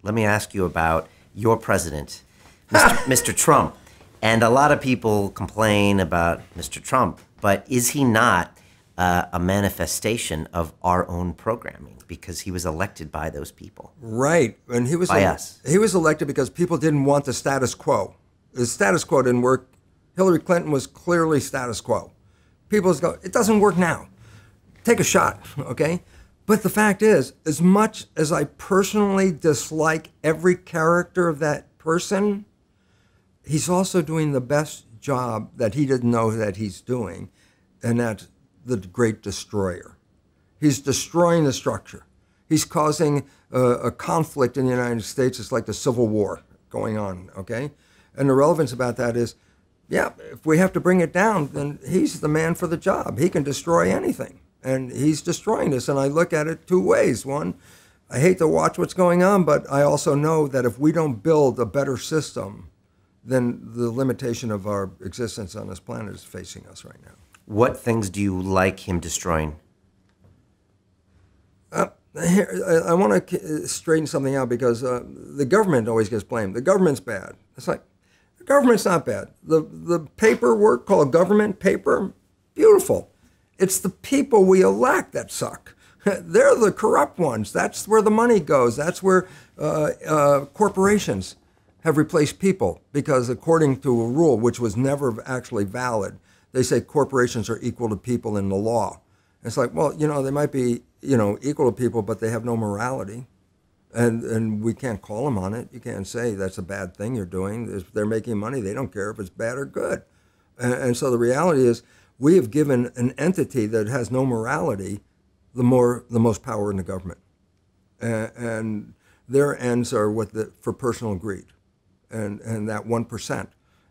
let me ask you about your president, Mr. Trump. And a lot of people complain about Mr. Trump, but is he not a manifestation of our own programming because he was elected by those people? Right. And he was by us. He was elected because people didn't want the status quo. The status quo didn't work. Hillary Clinton was clearly status quo. People go, it doesn't work now. Take a shot, okay? But the fact is, as much as I personally dislike every character of that person, he's also doing the best job that he didn't know that he's doing, and that's the great destroyer. He's destroying the structure. He's causing a conflict in the United States. It's like the Civil War going on, okay? And the relevance about that is, yeah, if we have to bring it down, then he's the man for the job. He can destroy anything. And he's destroying this. And I look at it two ways. One, I hate to watch what's going on, but I also know that if we don't build a better system, then the limitation of our existence on this planet is facing us right now. What things do you like him destroying? Here, I want to straighten something out because the government always gets blamed. The government's bad. It's like, the government's not bad. The paperwork called government paper, beautiful. It's the people we elect that suck. They're the corrupt ones. That's where the money goes. That's where corporations have replaced people because according to a rule, which was never actually valid, they say corporations are equal to people in the law. It's like, well, they might be, equal to people, but they have no morality. And we can't call them on it. You can't say that's a bad thing you're doing. If they're making money, they don't care if it's bad or good. And so the reality is we have given an entity that has no morality the most power in the government. And their ends are for personal greed. And that 1%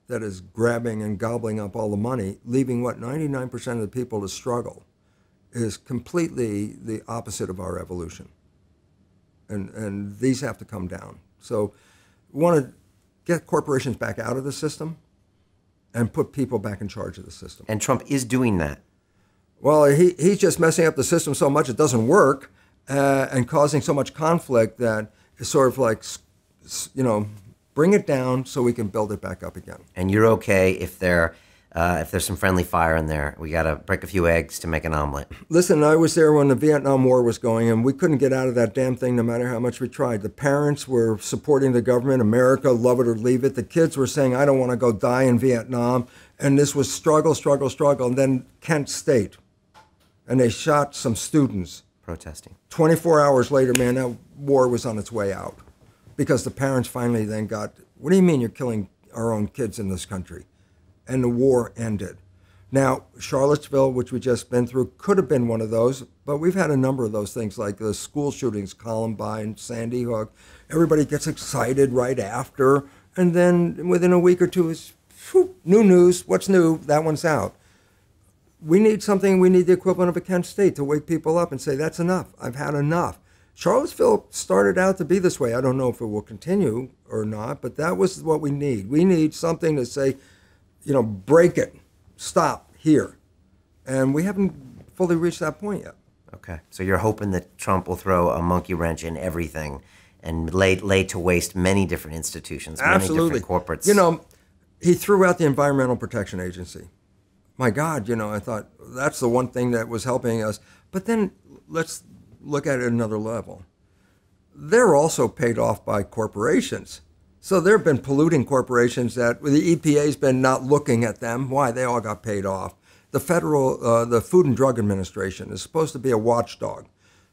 that is grabbing and gobbling up all the money, leaving 99% of the people to struggle, is completely the opposite of our evolution. And these have to come down. So we want to get corporations back out of the system and put people back in charge of the system. And Trump is doing that. Well, he's just messing up the system so much it doesn't work and causing so much conflict that it's sort of like, bring it down so we can build it back up again. And you're okay if there's some friendly fire in there. We got to break a few eggs to make an omelet. Listen, I was there when the Vietnam War was going, and we couldn't get out of that damn thing no matter how much we tried. The parents were supporting the government, America, love it or leave it. The kids were saying, I don't want to go die in Vietnam. And this was struggle, struggle, struggle. And then Kent State, and they shot some students. Protesting. 24 hours later, man, that war was on its way out. Because the parents finally then got, what do you mean you're killing our own kids in this country? And the war ended. Now, Charlottesville, which we just been through, could have been one of those, but we've had a number of those things, like the school shootings, Columbine, Sandy Hook. Everybody gets excited right after, and then within a week or two, it's new news. What's new? That one's out. We need the equivalent of a Kent State to wake people up and say, that's enough. I've had enough. Charlottesville started out to be this way. I don't know if it will continue or not, but that was what we need. We need something to say, break it, stop here. And we haven't fully reached that point yet. Okay. So you're hoping that Trump will throw a monkey wrench in everything and lay to waste many different institutions, Absolutely. Many different corporates. He threw out the Environmental Protection Agency. My God, I thought that's the one thing that was helping us. But then let's look at it at another level. They're also paid off by corporations. So there have been polluting corporations that the EPA's been not looking at them. Why? They all got paid off. The the Food and Drug Administration is supposed to be a watchdog.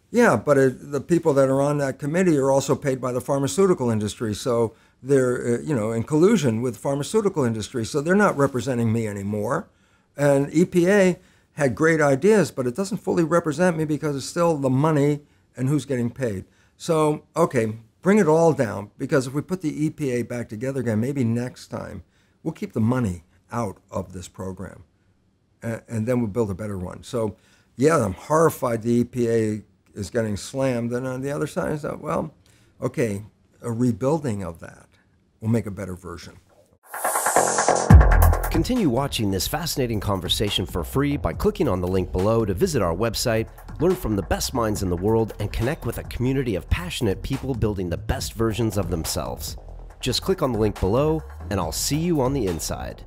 Yeah, but the people that are on that committee are also paid by the pharmaceutical industry. So they're, in collusion with the pharmaceutical industry. So they're not representing me anymore. And EPA had great ideas, but it doesn't fully represent me because it's still the money and who's getting paid. So, okay, bring it all down, because if we put the EPA back together again, maybe next time, we'll keep the money out of this program, and then we'll build a better one. So, yeah, I'm horrified the EPA is getting slammed, and on the other side is that, well, okay, a rebuilding of that will make a better version. Continue watching this fascinating conversation for free by clicking on the link below to visit our website, learn from the best minds in the world, and connect with a community of passionate people building the best versions of themselves. Just click on the link below, and I'll see you on the inside.